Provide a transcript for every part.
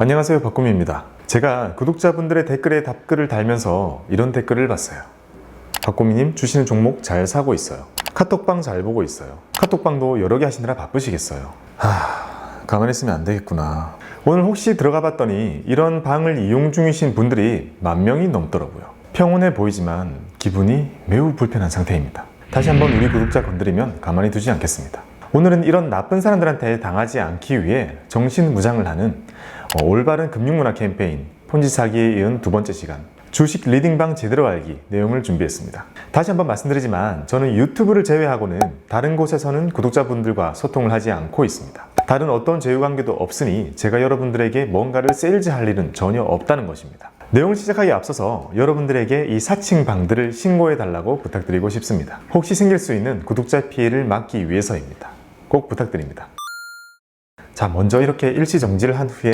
안녕하세요, 박구미입니다. 제가 구독자분들의 댓글에 답글을 달면서 이런 댓글을 봤어요. 박구미님, 주시는 종목 잘 사고 있어요. 카톡방 잘 보고 있어요. 카톡방도 여러 개 하시느라 바쁘시겠어요. 가만히 있으면 안 되겠구나. 오늘 혹시 들어가 봤더니 이런 방을 이용 중이신 분들이 10,000명이 넘더라고요. 평온해 보이지만 기분이 매우 불편한 상태입니다. 다시 한번 우리 구독자 건드리면 가만히 두지 않겠습니다. 오늘은 이런 나쁜 사람들한테 당하지 않기 위해 정신무장을 하는 올바른 금융문화 캠페인 폰지 사기에 이은 두 번째 시간, 주식 리딩방 제대로 알기 내용을 준비했습니다. 다시 한번 말씀드리지만 저는 유튜브를 제외하고는 다른 곳에서는 구독자분들과 소통을 하지 않고 있습니다. 다른 어떤 제휴관계도 없으니 제가 여러분들에게 뭔가를 세일즈할 일은 전혀 없다는 것입니다. 내용을 시작하기에 앞서서 여러분들에게 이 사칭방들을 신고해달라고 부탁드리고 싶습니다. 혹시 생길 수 있는 구독자 피해를 막기 위해서입니다. 꼭 부탁드립니다. 자, 먼저 이렇게 일시정지를 한 후에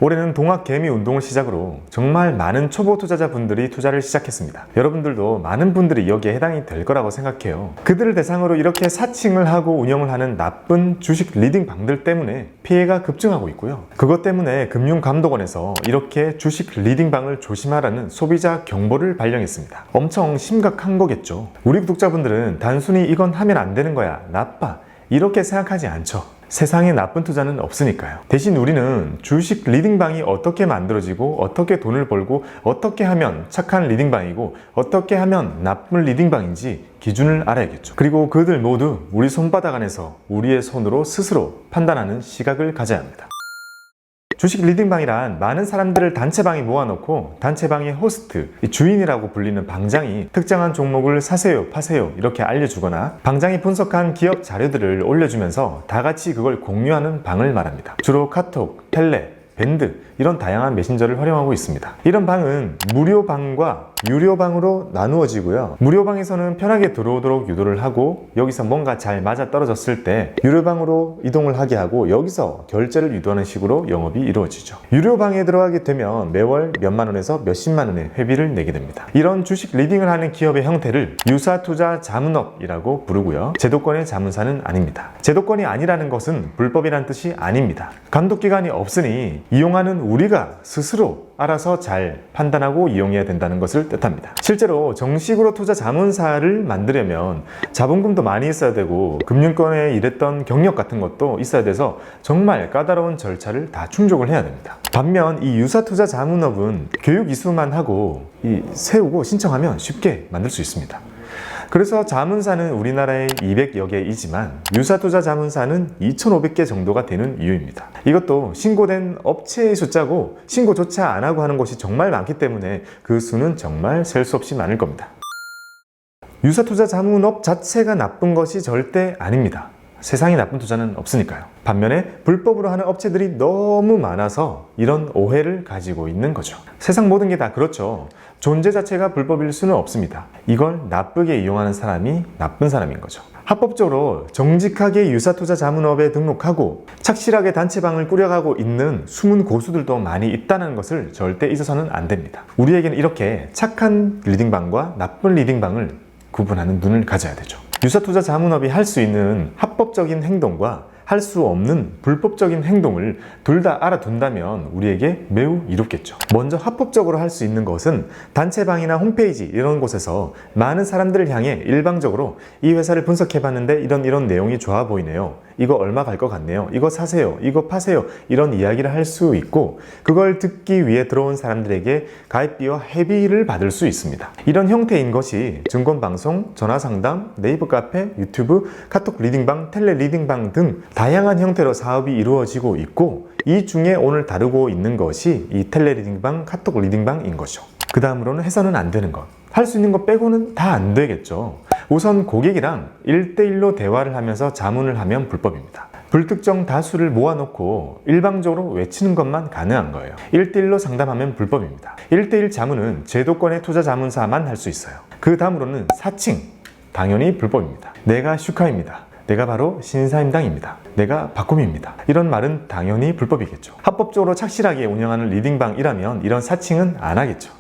올해는 동학개미 운동을 시작으로 정말 많은 초보 투자자분들이 투자를 시작했습니다. 여러분들도 많은 분들이 여기에 해당이 될 거라고 생각해요. 그들을 대상으로 이렇게 사칭을 하고 운영을 하는 나쁜 주식 리딩방들 때문에 피해가 급증하고 있고요. 그것 때문에 금융감독원에서 이렇게 주식 리딩방을 조심하라는 소비자 경보를 발령했습니다. 엄청 심각한 거겠죠. 우리 구독자분들은 단순히 이건 하면 안 되는 거야, 나빠, 이렇게 생각하지 않죠. 세상에 나쁜 투자는 없으니까요. 대신 우리는 주식 리딩방이 어떻게 만들어지고 어떻게 돈을 벌고 어떻게 하면 착한 리딩방이고 어떻게 하면 나쁜 리딩방인지 기준을 알아야겠죠. 그리고 그들 모두 우리 손바닥 안에서 우리의 손으로 스스로 판단하는 시각을 가져야 합니다. 주식 리딩방이란 많은 사람들을 단체방에 모아놓고 단체방의 호스트, 주인이라고 불리는 방장이 특정한 종목을 사세요, 파세요 이렇게 알려주거나 방장이 분석한 기업 자료들을 올려주면서 다 같이 그걸 공유하는 방을 말합니다. 주로 카톡, 텔레, 밴드 이런 다양한 메신저를 활용하고 있습니다. 이런 방은 무료방과 유료방으로 나누어지고요. 무료방에서는 편하게 들어오도록 유도를 하고 여기서 뭔가 잘 맞아 떨어졌을 때 유료방으로 이동을 하게 하고 여기서 결제를 유도하는 식으로 영업이 이루어지죠. 유료방에 들어가게 되면 매월 몇만 원에서 몇십만 원의 회비를 내게 됩니다. 이런 주식 리딩을 하는 기업의 형태를 유사투자 자문업이라고 부르고요. 제도권의 자문사는 아닙니다. 제도권이 아니라는 것은 불법이란 뜻이 아닙니다. 감독기관이 없으니 이용하는 우리가 스스로 알아서 잘 판단하고 이용해야 된다는 것을 뜻합니다. 실제로 정식으로 투자 자문사를 만들려면 자본금도 많이 있어야 되고 금융권에 일했던 경력 같은 것도 있어야 돼서 정말 까다로운 절차를 다 충족을 해야 됩니다. 반면 이 유사투자 자문업은 교육 이수만 하고 세우고 신청하면 쉽게 만들 수 있습니다. 그래서 자문사는 우리나라에 200여 개이지만 유사투자 자문사는 2,500개 정도가 되는 이유입니다. 이것도 신고된 업체의 숫자고 신고조차 안 하고 하는 곳이 정말 많기 때문에 그 수는 정말 셀 수 없이 많을 겁니다. 유사투자 자문업 자체가 나쁜 것이 절대 아닙니다. 세상에 나쁜 투자는 없으니까요. 반면에 불법으로 하는 업체들이 너무 많아서 이런 오해를 가지고 있는 거죠. 세상 모든 게 다 그렇죠. 존재 자체가 불법일 수는 없습니다. 이걸 나쁘게 이용하는 사람이 나쁜 사람인 거죠. 합법적으로 정직하게 유사투자 자문업에 등록하고 착실하게 단체방을 꾸려가고 있는 숨은 고수들도 많이 있다는 것을 절대 잊어서는 안 됩니다. 우리에게는 이렇게 착한 리딩방과 나쁜 리딩방을 구분하는 눈을 가져야 되죠. 유사투자 자문업이 할 수 있는 합법적인 행동과 할 수 없는 불법적인 행동을 둘 다 알아둔다면 우리에게 매우 이롭겠죠. 먼저 합법적으로 할 수 있는 것은 단체방이나 홈페이지 이런 곳에서 많은 사람들을 향해 일방적으로 이 회사를 분석해봤는데 이런 내용이 좋아 보이네요. 이거 얼마 갈 것 같네요. 이거 사세요. 이거 파세요. 이런 이야기를 할 수 있고 그걸 듣기 위해 들어온 사람들에게 가입비와 회비를 받을 수 있습니다. 이런 형태인 것이 증권방송, 전화상담, 네이버 카페, 유튜브, 카톡 리딩방, 텔레 리딩방 등 다양한 형태로 사업이 이루어지고 있고 이 중에 오늘 다루고 있는 것이 이 텔레 리딩방, 카톡 리딩방인 거죠. 그 다음으로는 해서는 안 되는 것. 할 수 있는 것 빼고는 다 안 되겠죠. 우선 고객이랑 1대1로 대화를 하면서 자문을 하면 불법입니다. 불특정 다수를 모아놓고 일방적으로 외치는 것만 가능한 거예요. 1대1로 상담하면 불법입니다. 1대1 자문은 제도권의 투자자문사만 할 수 있어요. 그 다음으로는 사칭, 당연히 불법입니다. 내가 슈카입니다. 내가 바로 신사임당입니다. 내가 박곰입니다. 이런 말은 당연히 불법이겠죠. 합법적으로 착실하게 운영하는 리딩방이라면 이런 사칭은 안 하겠죠.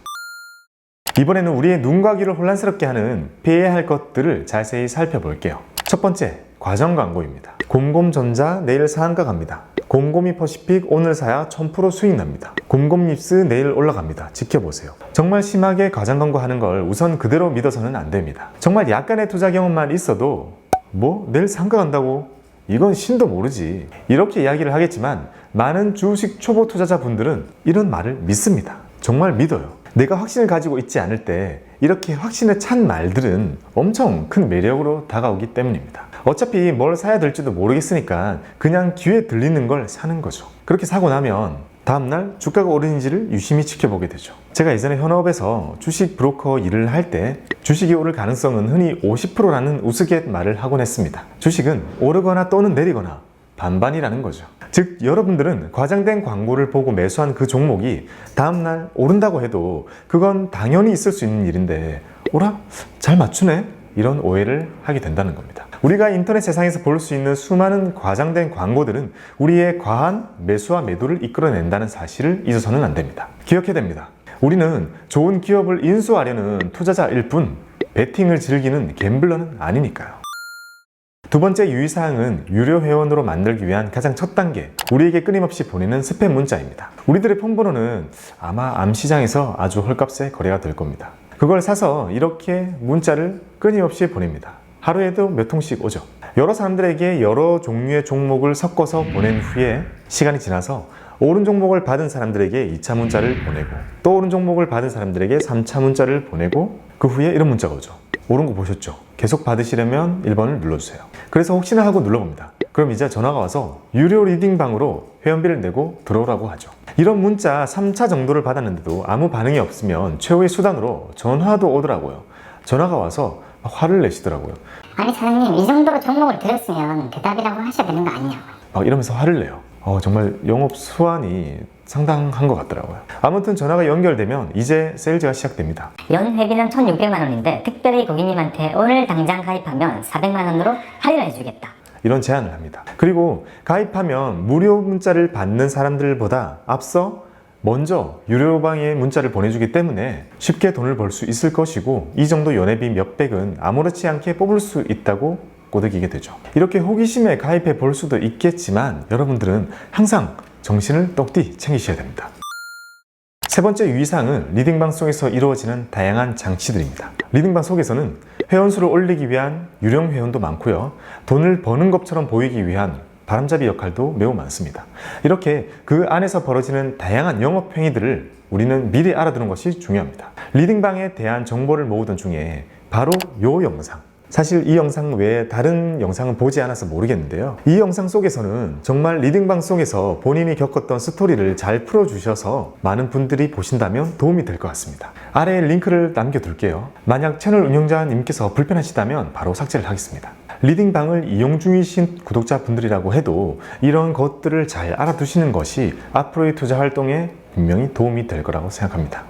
이번에는 우리의 눈과 귀를 혼란스럽게 하는 피해야 할 것들을 자세히 살펴볼게요. 첫 번째, 과정 광고입니다. 곰곰전자 내일 상한가 갑니다. 곰곰이 퍼시픽 오늘 사야 1000% 수익 납니다. 곰곰립스 내일 올라갑니다. 지켜보세요. 정말 심하게 과장 광고하는 걸 우선 그대로 믿어서는 안 됩니다. 정말 약간의 투자 경험만 있어도 뭐 내일 상가 간다고? 이건 신도 모르지. 이렇게 이야기를 하겠지만 많은 주식 초보 투자자분들은 이런 말을 믿습니다. 정말 믿어요. 내가 확신을 가지고 있지 않을 때 이렇게 확신에 찬 말들은 엄청 큰 매력으로 다가오기 때문입니다. 어차피 뭘 사야 될지도 모르겠으니까 그냥 귀에 들리는 걸 사는 거죠. 그렇게 사고 나면 다음날 주가가 오르는지를 유심히 지켜보게 되죠. 제가 예전에 현업에서 주식 브로커 일을 할 때 주식이 오를 가능성은 흔히 50%라는 우스갯말을 하곤 했습니다. 주식은 오르거나 또는 내리거나 반반이라는 거죠. 즉 여러분들은 과장된 광고를 보고 매수한 그 종목이 다음날 오른다고 해도 그건 당연히 있을 수 있는 일인데 오라? 잘 맞추네? 이런 오해를 하게 된다는 겁니다. 우리가 인터넷 세상에서 볼 수 있는 수많은 과장된 광고들은 우리의 과한 매수와 매도를 이끌어낸다는 사실을 잊어서는 안 됩니다. 기억해야 됩니다. 우리는 좋은 기업을 인수하려는 투자자일 뿐 베팅을 즐기는 갬블러는 아니니까요. 두 번째 유의사항은 유료 회원으로 만들기 위한 가장 첫 단계, 우리에게 끊임없이 보내는 스팸 문자입니다. 우리들의 폰번호는 아마 암시장에서 아주 헐값에 거래가 될 겁니다. 그걸 사서 이렇게 문자를 끊임없이 보냅니다. 하루에도 몇 통씩 오죠. 여러 사람들에게 여러 종류의 종목을 섞어서 보낸 후에 시간이 지나서 오른 종목을 받은 사람들에게 2차 문자를 보내고 또 오른 종목을 받은 사람들에게 3차 문자를 보내고 그 후에 이런 문자가 오죠. 오른 거 보셨죠? 계속 받으시려면 1번을 눌러주세요. 그래서 혹시나 하고 눌러봅니다. 그럼 이제 전화가 와서 유료 리딩방으로 회원비를 내고 들어오라고 하죠. 이런 문자 3차 정도를 받았는데도 아무 반응이 없으면 최후의 수단으로 전화도 오더라고요. 전화가 와서 화를 내시더라고요. 아니 사장님, 이 정도로 종목을 드렸으면 대답이라고 하셔야 되는 거 아니냐고요. 막 이러면서 화를 내요. 정말 영업 수완이 상당한 것 같더라고요. 아무튼 전화가 연결되면 이제 세일즈가 시작됩니다. 연 회비는 1,600만 원인데 특별히 고객님한테 오늘 당장 가입하면 400만 원으로 할인을 해주겠다. 이런 제안을 합니다. 그리고 가입하면 무료 문자를 받는 사람들보다 앞서 먼저 유료방에 문자를 보내주기 때문에 쉽게 돈을 벌 수 있을 것이고 이 정도 연회비 몇백은 아무렇지 않게 뽑을 수 있다고 꼬드기게 되죠. 이렇게 호기심에 가입해 볼 수도 있겠지만 여러분들은 항상 정신을 똑띠 챙기셔야 됩니다. 세 번째 유의사항은 리딩방 속에서 이루어지는 다양한 장치들입니다. 리딩방 속에서는 회원수를 올리기 위한 유령 회원도 많고요. 돈을 버는 것처럼 보이기 위한 바람잡이 역할도 매우 많습니다. 이렇게 그 안에서 벌어지는 다양한 영업 행위들을 우리는 미리 알아두는 것이 중요합니다. 리딩방에 대한 정보를 모으던 중에 바로 이 영상, 사실 이 영상 외에 다른 영상은 보지 않아서 모르겠는데요. 이 영상 속에서는 정말 리딩방 속에서 본인이 겪었던 스토리를 잘 풀어주셔서 많은 분들이 보신다면 도움이 될 것 같습니다. 아래에 링크를 남겨둘게요. 만약 채널 운영자님께서 불편하시다면 바로 삭제를 하겠습니다. 리딩방을 이용 중이신 구독자분들이라고 해도 이런 것들을 잘 알아두시는 것이 앞으로의 투자 활동에 분명히 도움이 될 거라고 생각합니다.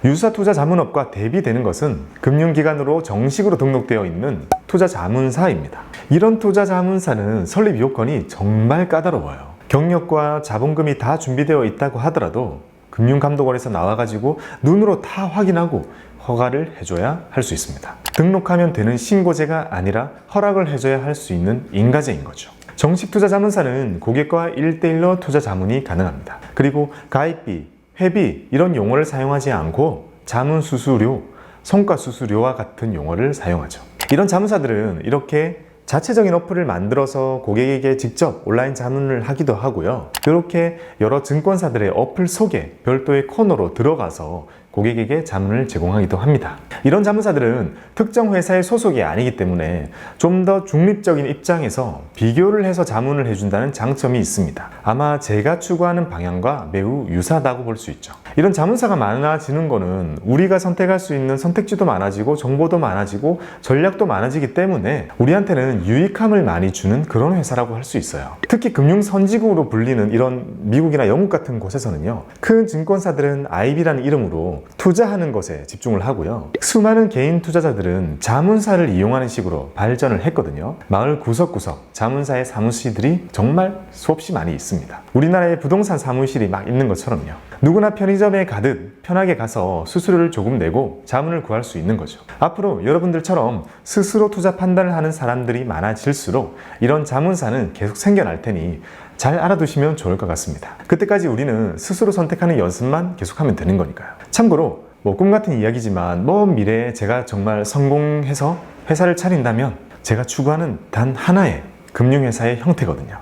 유사투자자문업과 대비되는 것은 금융기관으로 정식으로 등록되어 있는 투자자문사입니다. 이런 투자자문사는 설립 요건이 정말 까다로워요. 경력과 자본금이 다 준비되어 있다고 하더라도 금융감독원에서 나와가지고 눈으로 다 확인하고 허가를 해줘야 할 수 있습니다. 등록하면 되는 신고제가 아니라 허락을 해줘야 할 수 있는 인가제인 거죠. 정식 투자자문사는 고객과 1대1로 투자자문이 가능합니다. 그리고 가입비, 회비 이런 용어를 사용하지 않고 자문수수료, 성과수수료와 같은 용어를 사용하죠. 이런 자문사들은 이렇게 자체적인 어플을 만들어서 고객에게 직접 온라인 자문을 하기도 하고요. 이렇게 여러 증권사들의 어플 속에 별도의 코너로 들어가서 고객에게 자문을 제공하기도 합니다. 이런 자문사들은 특정 회사의 소속이 아니기 때문에 좀 더 중립적인 입장에서 비교를 해서 자문을 해준다는 장점이 있습니다. 아마 제가 추구하는 방향과 매우 유사하다고 볼 수 있죠. 이런 자문사가 많아지는 거는 우리가 선택할 수 있는 선택지도 많아지고 정보도 많아지고 전략도 많아지기 때문에 우리한테는 유익함을 많이 주는 그런 회사라고 할 수 있어요. 특히 금융 선진국으로 불리는 이런 미국이나 영국 같은 곳에서는요, 큰 증권사들은 IB라는 이름으로 투자하는 것에 집중을 하고요, 수많은 개인 투자자들은 자문사를 이용하는 식으로 발전을 했거든요. 마을 구석구석 자문사의 사무실들이 정말 수없이 많이 있습니다. 우리나라에 부동산 사무실이 막 있는 것처럼요. 누구나 편의점에 가듯 편하게 가서 수수료를 조금 내고 자문을 구할 수 있는 거죠. 앞으로 여러분들처럼 스스로 투자 판단을 하는 사람들이 많아질수록 이런 자문사는 계속 생겨날 테니 잘 알아두시면 좋을 것 같습니다. 그때까지 우리는 스스로 선택하는 연습만 계속하면 되는 거니까요. 참고로 꿈 같은 이야기지만 먼 미래에 제가 정말 성공해서 회사를 차린다면 제가 추구하는 단 하나의 금융회사의 형태거든요.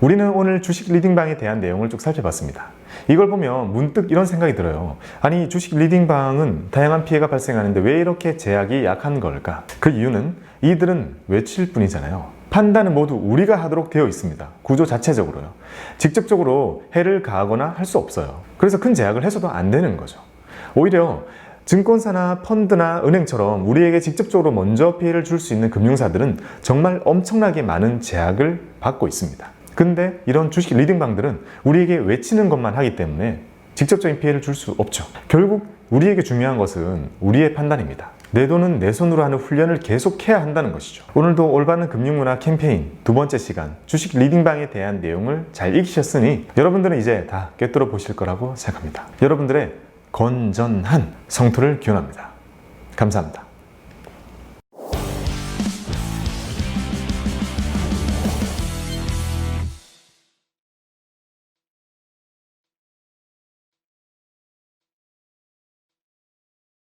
우리는 오늘 주식 리딩방에 대한 내용을 쭉 살펴봤습니다. 이걸 보면 문득 이런 생각이 들어요. 아니, 주식 리딩방은 다양한 피해가 발생하는데 왜 이렇게 제약이 약한 걸까? 그 이유는 이들은 외칠 뿐이잖아요. 판단은 모두 우리가 하도록 되어 있습니다. 구조 자체적으로요. 직접적으로 해를 가하거나 할 수 없어요. 그래서 큰 제약을 해서도 안 되는 거죠. 오히려 증권사나 펀드나 은행처럼 우리에게 직접적으로 먼저 피해를 줄 수 있는 금융사들은 정말 엄청나게 많은 제약을 받고 있습니다. 근데 이런 주식 리딩방들은 우리에게 외치는 것만 하기 때문에 직접적인 피해를 줄 수 없죠. 결국 우리에게 중요한 것은 우리의 판단입니다. 내 돈은 내 손으로 하는 훈련을 계속해야 한다는 것이죠. 오늘도 올바른 금융문화 캠페인 두 번째 시간 주식 리딩방에 대한 내용을 잘 익히셨으니 여러분들은 이제 다 꿰뚫어 보실 거라고 생각합니다. 여러분들의 건전한 성토를 기원합니다. 감사합니다.